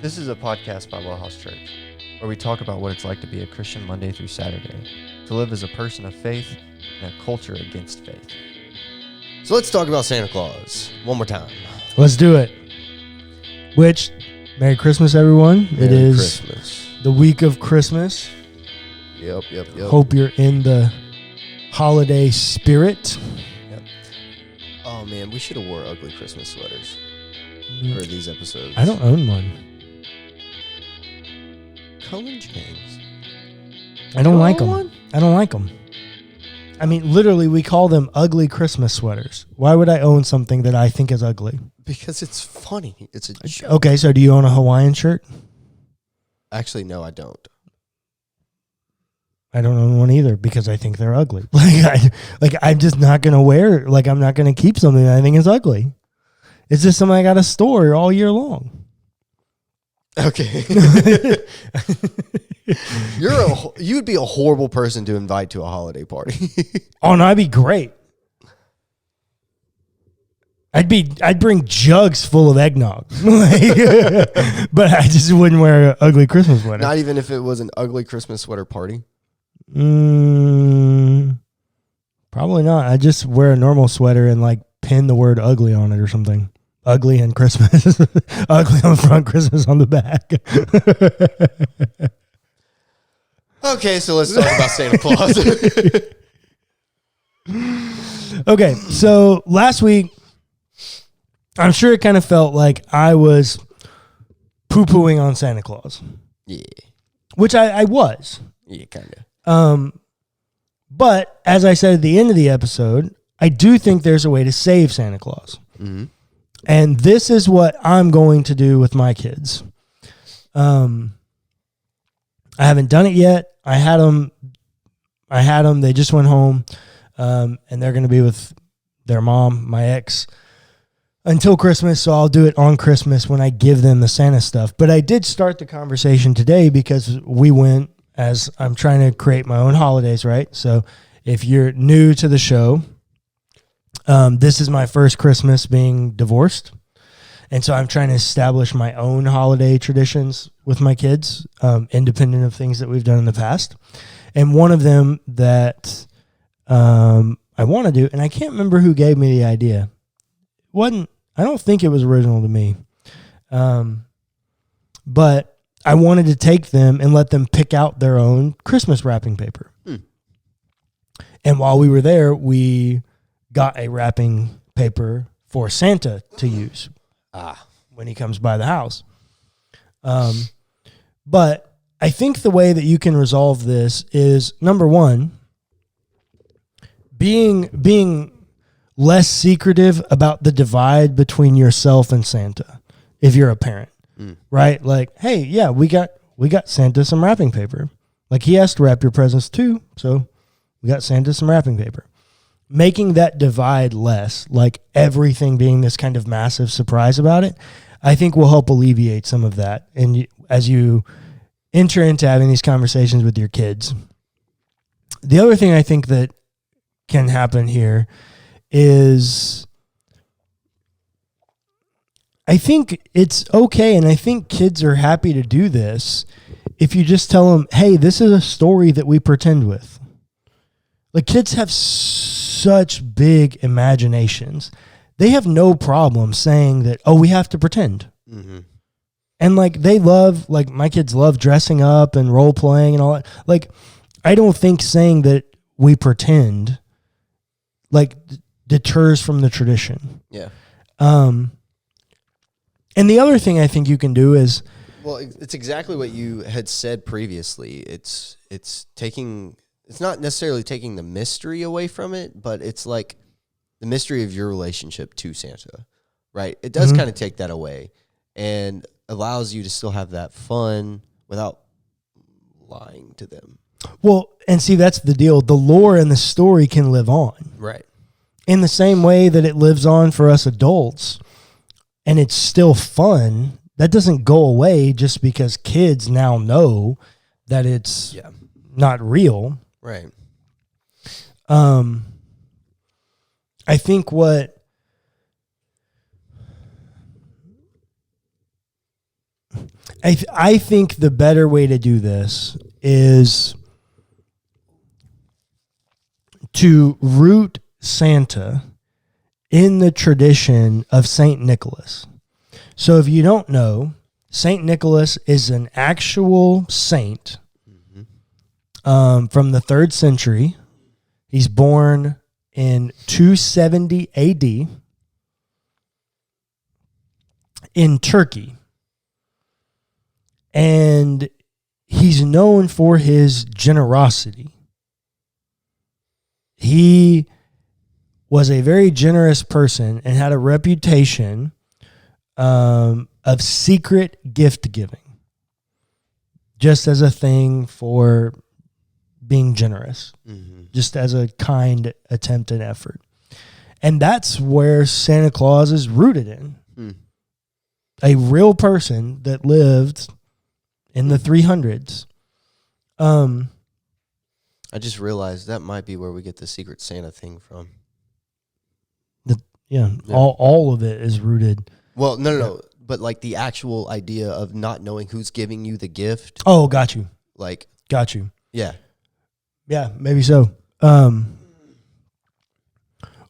This is a podcast by WellHouse Church, where we talk about what it's like to be a Christian Monday through Saturday, to live as a person of faith in a culture against faith. So let's talk about Santa Claus one more time. Let's do it. Which, Merry Christmas, everyone. It is Christmas. the week of Christmas. Yep. Hope you're in the holiday spirit. Yep. Oh, man, we should have wore ugly Christmas sweaters for these episodes. I don't own one. Cullen James. I don't like them. One? I don't like them. I mean, literally, we call them ugly Christmas sweaters. Why would I own something that I think is ugly? Because it's funny. It's a joke. Okay, so do you own a Hawaiian shirt? Actually, no, I don't. I don't own one either because I think they're ugly. I'm just not going to wear, I'm not going to keep something that I think is ugly. It's just something I got to store all year long. Okay. You'd be a horrible person to invite to a holiday party. Oh, no, I'd be great. I'd bring jugs full of eggnog. But I just wouldn't wear an ugly Christmas sweater. Not even if it was an ugly Christmas sweater party? Probably not. I just wear a normal sweater and pin the word ugly on it or something. Ugly and Christmas. Ugly on the front, Christmas on the back. Okay, so let's talk about Santa Claus. Okay, so last week, I'm sure it kind of felt like I was poo-pooing on Santa Claus. Yeah. Which I was. Yeah, kind of. But as I said at the end of the episode, I do think there's a way to save Santa Claus. Mm-hmm. And this is what I'm going to do with my kids. I haven't done it yet. I had them. They just went home, and they're going to be with their mom, my ex, until Christmas. So I'll do it on Christmas when I give them the Santa stuff. But I did start the conversation today because we went, as I'm trying to create my own holidays, right? So if you're new to the show, this is my first Christmas being divorced. And so I'm trying to establish my own holiday traditions with my kids, independent of things that we've done in the past. And one of them that I want to do, and I can't remember who gave me the idea. I don't think it was original to me. But I wanted to take them and let them pick out their own Christmas wrapping paper. And while we were there, we got a wrapping paper for Santa to use when he comes by the house. But I think the way that you can resolve this is, number one, being less secretive about the divide between yourself and Santa if you're a parent. Right? Like, hey, yeah, we got Santa some wrapping paper. Like, he has to wrap your presents too, so we got Santa some wrapping paper. Making that divide less, like everything being this kind of massive surprise about it, I think will help alleviate some of that. And as you enter into having these conversations with your kids, the other thing I think that can happen here is, I think it's okay, and I think kids are happy to do this if you just tell them, hey, this is a story that we pretend with. Like, kids have such big imaginations. They have no problem saying that, oh, we have to pretend. Mm-hmm. And, they love, my kids love dressing up and role-playing and all that. I don't think saying that we pretend, deters from the tradition. Yeah. And the other thing I think you can do is... Well, it's exactly what you had said previously. It's not necessarily taking the mystery away from it, but it's like the mystery of your relationship to Santa, right? It does kind of take that away and allows you to still have that fun without lying to them. Well, and see, that's the deal. The lore and the story can live on. Right. In the same way that it lives on for us adults. And it's still fun. That doesn't go away just because kids now know that it's not real. Right. I think what I think the better way to do this is to root Santa in the tradition of St. Nicholas. So if you don't know, St. Nicholas is an actual saint from the 3rd century. He's born in 270 AD in Turkey. And he's known for his generosity. He was a very generous person and had a reputation of secret gift giving, just as a thing for being generous, just as a kind attempt and effort. And that's where Santa Claus is rooted in. A real person that lived in the 300s. I just realized that might be where we get the Secret Santa thing from. All of it is rooted. Well, no. But like the actual idea of not knowing who's giving you the gift. Oh, got you. Like, got you. Yeah. Yeah, maybe so.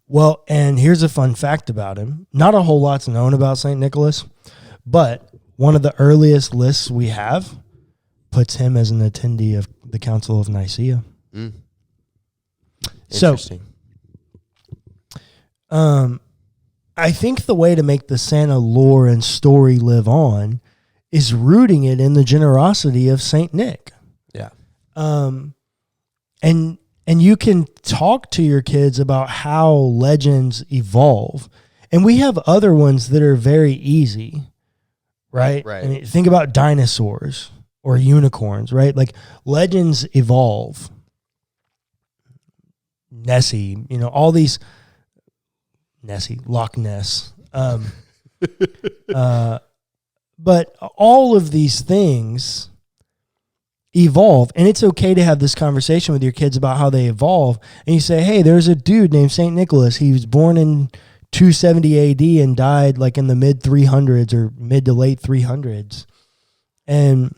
Well, and here's a fun fact about him. Not a whole lot's known about St. Nicholas, but one of the earliest lists we have puts him as an attendee of the Council of Nicaea. Interesting. So, I think the way to make the Santa lore and story live on is rooting it in the generosity of Saint Nick. Yeah. And you can talk to your kids about how legends evolve. And we have other ones that are very easy, right? Right. I mean, think about dinosaurs or unicorns, right? Like legends evolve. Nessie, all these... Nessie, Loch Ness. But all of these things evolve, and it's okay to have this conversation with your kids about how they evolve. And you say, hey, there's a dude named St. Nicholas. He was born in 270 AD and died like in the mid 300s or mid to late 300s. And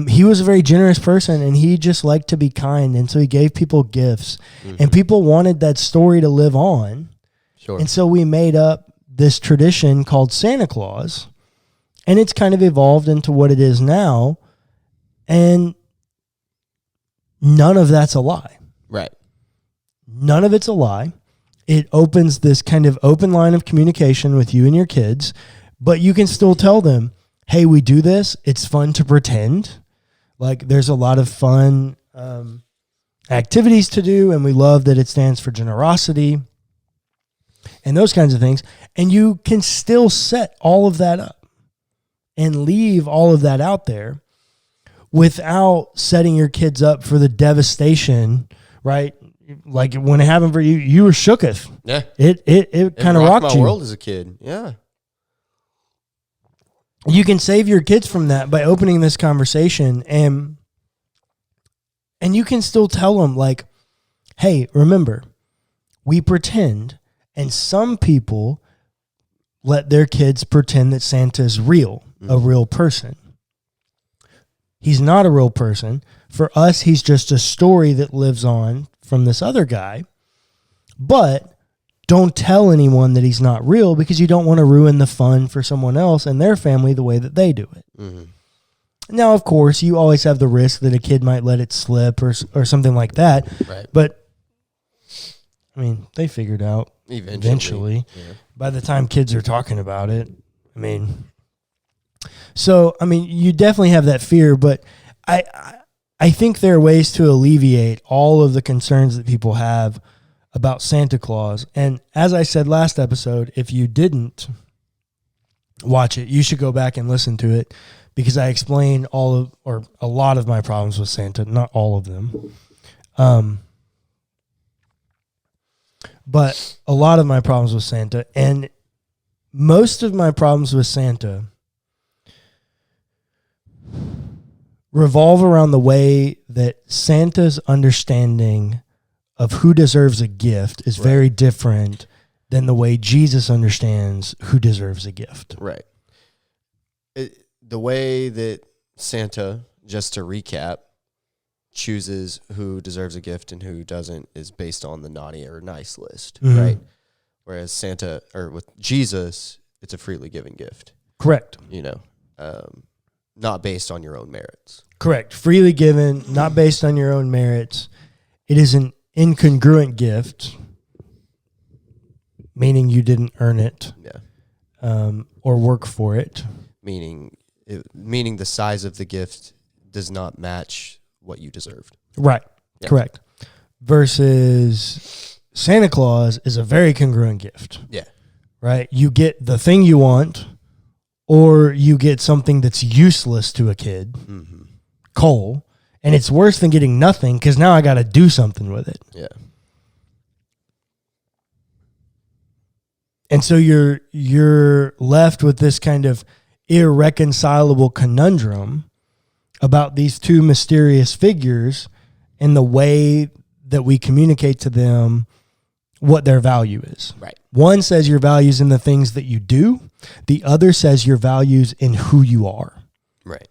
he was a very generous person, and he just liked to be kind, and so he gave people gifts, and people wanted that story to live on. Sure. And so we made up this tradition called Santa Claus, and it's kind of evolved into what it is now, and none of that's a lie. Right. None of it's a lie. It opens this kind of open line of communication with you and your kids, but you can still tell them, hey, we do this. It's fun to pretend. Like there's a lot of fun activities to do, and we love that it stands for generosity and those kinds of things. And you can still set all of that up and leave all of that out there without setting your kids up for the devastation, right? Like when it happened for you, you were shooketh. Yeah. It kind of rocked my you. world as a kid. Yeah. You can save your kids from that by opening this conversation, and you can still tell them like, hey, remember, we pretend, and some people let their kids pretend that Santa's real, a real person. He's not a real person. For us, he's just a story that lives on from this other guy, but don't tell anyone that he's not real because you don't want to ruin the fun for someone else and their family the way that they do it. Now, of course, you always have the risk that a kid might let it slip or something like that. Right. But, I mean, they figured out eventually. Yeah. By the time kids are talking about it, so, you definitely have that fear, but I think there are ways to alleviate all of the concerns that people have about Santa Claus. And as I said last episode, if you didn't watch it, you should go back and listen to it because I explained a lot of my problems with Santa, not all of them. But a lot of my problems with Santa, and most of my problems with Santa revolve around the way that Santa's understanding of who deserves a gift is very different than the way Jesus understands who deserves a gift. Right. the way that Santa, just to recap, chooses who deserves a gift and who doesn't is based on the naughty or nice list, right? Whereas Santa, or with Jesus, it's a freely given gift. Correct. Not based on your own merits. Correct. Freely given, not based on your own merits. It is an incongruent gift, meaning you didn't earn it, or work for it. Meaning the size of the gift does not match what you deserved. Right. Yeah. Correct. Versus Santa Claus is a very congruent gift. Yeah. Right. You get the thing you want, or you get something that's useless to a kid, coal, and it's worse than getting nothing because now I got to do something with it. Yeah. And so you're left with this kind of irreconcilable conundrum about these two mysterious figures and the way that we communicate to them what their value is. Right. One says your value's in the things that you do. The other says your value's in who you are. Right.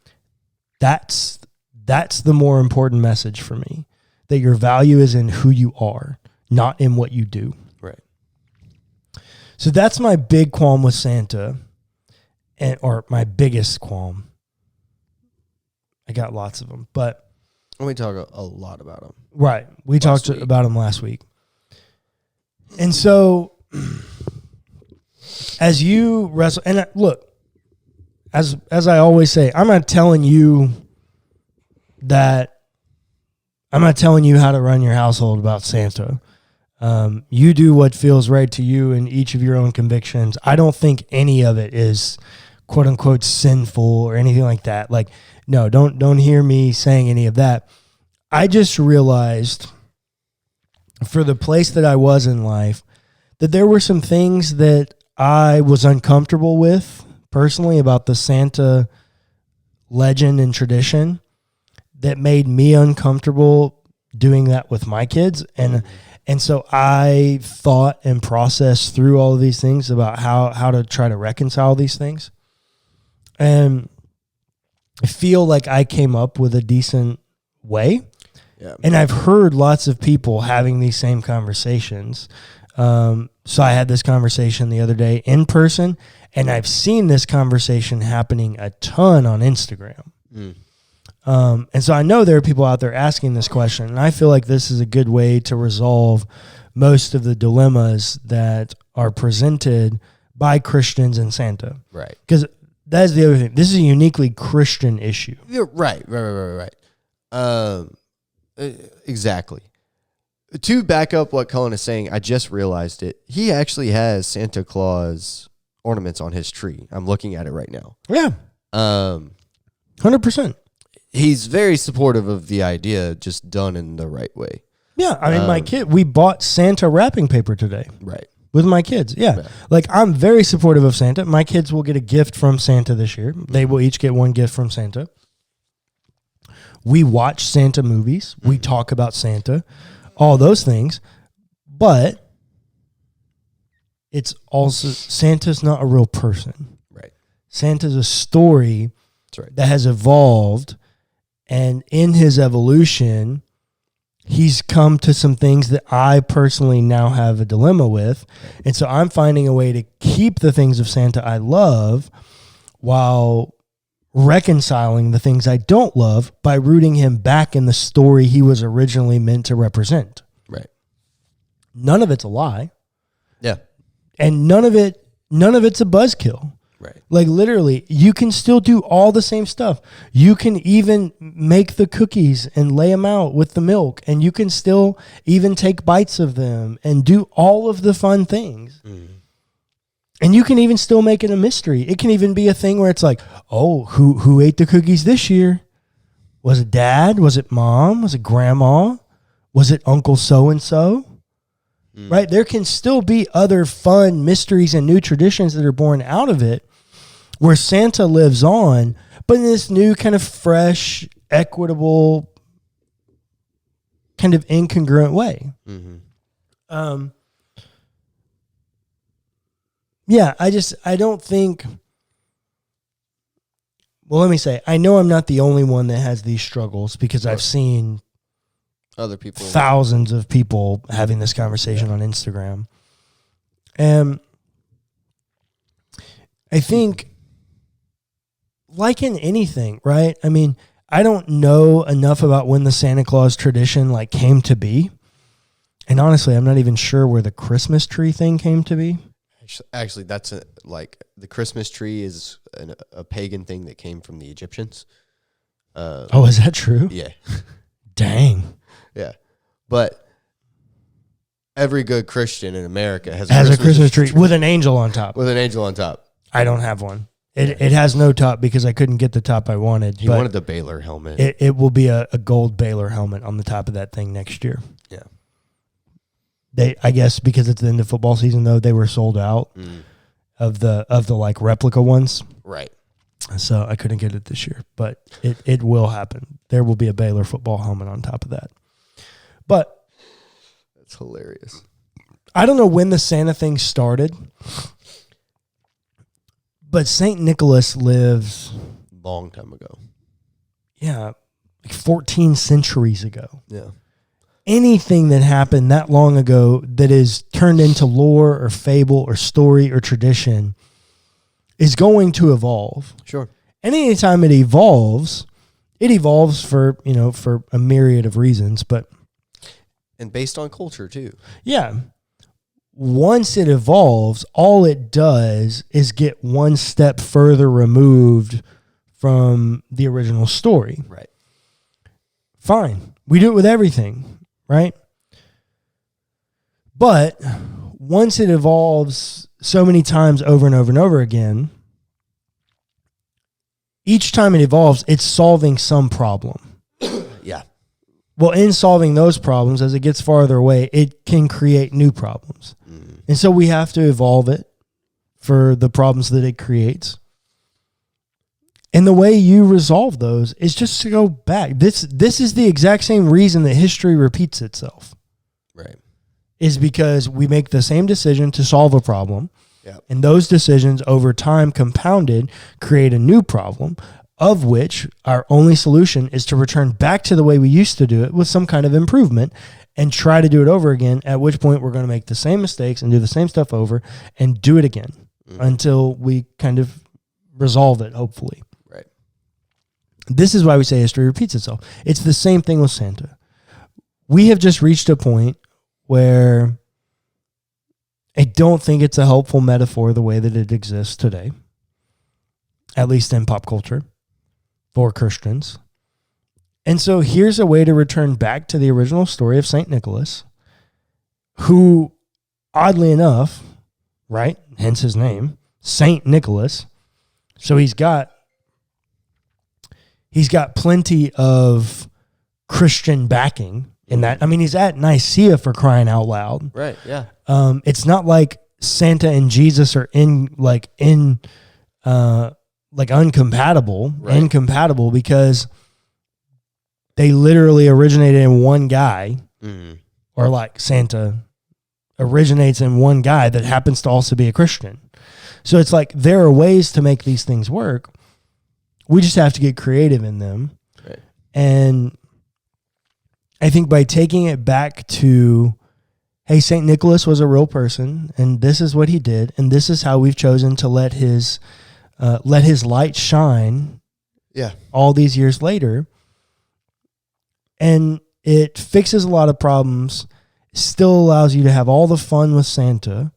That's the more important message for me, that your value is in who you are, not in what you do. Right. So that's my big qualm with Santa, or my biggest qualm. I got lots of them, but we talk a lot about them. Right. We talked about them last week. And so as you wrestle, and look, as I always say, I'm not telling you how to run your household about Santa. You do what feels right to you in each of your own convictions. I don't think any of it is quote unquote sinful or anything like that. Like, no, don't hear me saying any of that. I just realized for the place that I was in life that there were some things that I was uncomfortable with personally about the Santa legend and tradition that made me uncomfortable doing that with my kids. And so I thought and processed through all of these things about how to try to reconcile these things. And I feel like I came up with a decent way. Yeah. And I've heard lots of people having these same conversations. So I had this conversation the other day in person, and I've seen this conversation happening a ton on Instagram. And so I know there are people out there asking this question, and I feel like this is a good way to resolve most of the dilemmas that are presented by Christians and Santa. Right. Because that's the other thing. This is a uniquely Christian issue. Right. Exactly. To back up what Cullen is saying, I just realized it. He actually has Santa Claus ornaments on his tree. I'm looking at it right now. Yeah. 100%. He's very supportive of the idea, just done in the right way. Yeah. I mean, my kid, we bought Santa wrapping paper today. Right. With my kids. Yeah. Like, I'm very supportive of Santa. My kids will get a gift from Santa this year. They will each get one gift from Santa. We watch Santa movies. We talk about Santa, all those things. But it's also, Santa's not a real person. Right. Santa's a story that has evolved. And in his evolution, he's come to some things that I personally now have a dilemma with. And so I'm finding a way to keep the things of Santa I love while reconciling the things I don't love by rooting him back in the story he was originally meant to represent. Right. None of it's a lie. Yeah. And none of it's a buzzkill. Right. Like, literally, you can still do all the same stuff. You can even make the cookies and lay them out with the milk, and you can still even take bites of them and do all of the fun things. And you can even still make it a mystery. It can even be a thing where it's like, oh, who ate the cookies this year? Was it dad? Was it mom? Was it grandma? Was it Uncle so-and-so? Right? There can still be other fun mysteries and new traditions that are born out of it where Santa lives on, but in this new kind of fresh, equitable, kind of incongruent way. Yeah, I don't think well, let me say, I know I'm not the only one that has these struggles because I've seen other people, thousands of people having this conversation on Instagram. And I think, like in anything, right? I mean, I don't know enough about when the Santa Claus tradition like came to be. And honestly, I'm not even sure where the Christmas tree thing came to be. Actually, that's like the Christmas tree is a pagan thing that came from the Egyptians. Oh, is that true? Yeah. Dang. Yeah. But every good Christian in America has a Christmas tree with an angel on top. With an angel on top. I don't have one. It has no top because I couldn't get the top I wanted. You wanted the Baylor helmet. It will be a gold Baylor helmet on the top of that thing next year. Yeah. I guess because it's the end of football season though, they were sold out of the like replica ones. Right. So I couldn't get it this year, but it will happen. There will be a Baylor football helmet on top of that. But that's hilarious. I don't know when the Santa thing started, but St. Nicholas lives long time ago. Yeah, like 14 centuries ago. Yeah. Anything that happened that long ago that is turned into lore or fable or story or tradition is going to evolve. Sure. And anytime it evolves for a myriad of reasons, and based on culture too. Yeah. Once it evolves, all it does is get one step further removed from the original story. Right. Fine. We do it with everything. Right? But once it evolves so many times over and over and over again, each time it evolves, it's solving some problem. Yeah. Well, in solving those problems, as it gets farther away, it can create new problems. And so we have to evolve it for the problems that it creates. And the way you resolve those is just to go back. This is the exact same reason that history repeats itself. Right. Is because we make the same decision to solve a problem. Yep. And those decisions over time compounded create a new problem, of which our only solution is to return back to the way we used to do it with some kind of improvement and try to do it over again, at which point we're going to make the same mistakes and do the same stuff over and do it again until we kind of resolve it, hopefully. This is why we say history repeats itself. It's the same thing with Santa. We have just reached a point where I don't think it's a helpful metaphor the way that it exists today, at least in pop culture, for Christians. And so here's a way to return back to the original story of St. Nicholas, who, oddly enough, right, hence his name, St. Nicholas, so he's got plenty of Christian backing in that. I mean, he's at Nicaea for crying out loud. Right, yeah. It's not like Santa and Jesus are incompatible because they literally originated in one guy, or like Santa originates in one guy that happens to also be a Christian. So it's like there are ways to make these things work. We just have to get creative in them. Right. And I think by taking it back to, hey, St. Nicholas was a real person, and this is what he did, and this is how we've chosen to let his light shine all these years later. And it fixes a lot of problems, still allows you to have all the fun with Santa,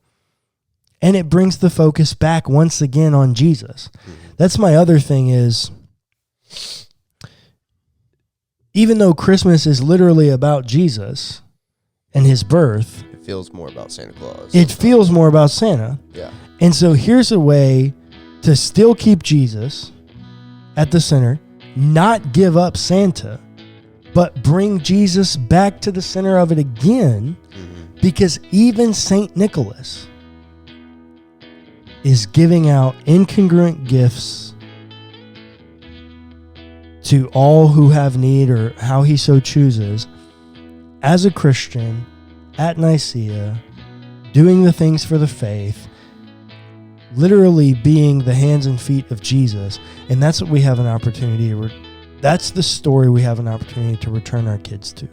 and it brings the focus back once again on Jesus. That's my other thing is, even though Christmas is literally about Jesus and his birth, it feels more about Santa Claus. It feels more about Santa. Yeah. And so here's a way to still keep Jesus at the center, not give up Santa, but bring Jesus back to the center of it again, because even St. Nicholas is giving out incongruent gifts to all who have need, or how he so chooses, as a Christian at Nicaea, doing the things for the faith, literally being the hands and feet of Jesus. And that's what we have an opportunity to that's the story we have an opportunity to return our kids to.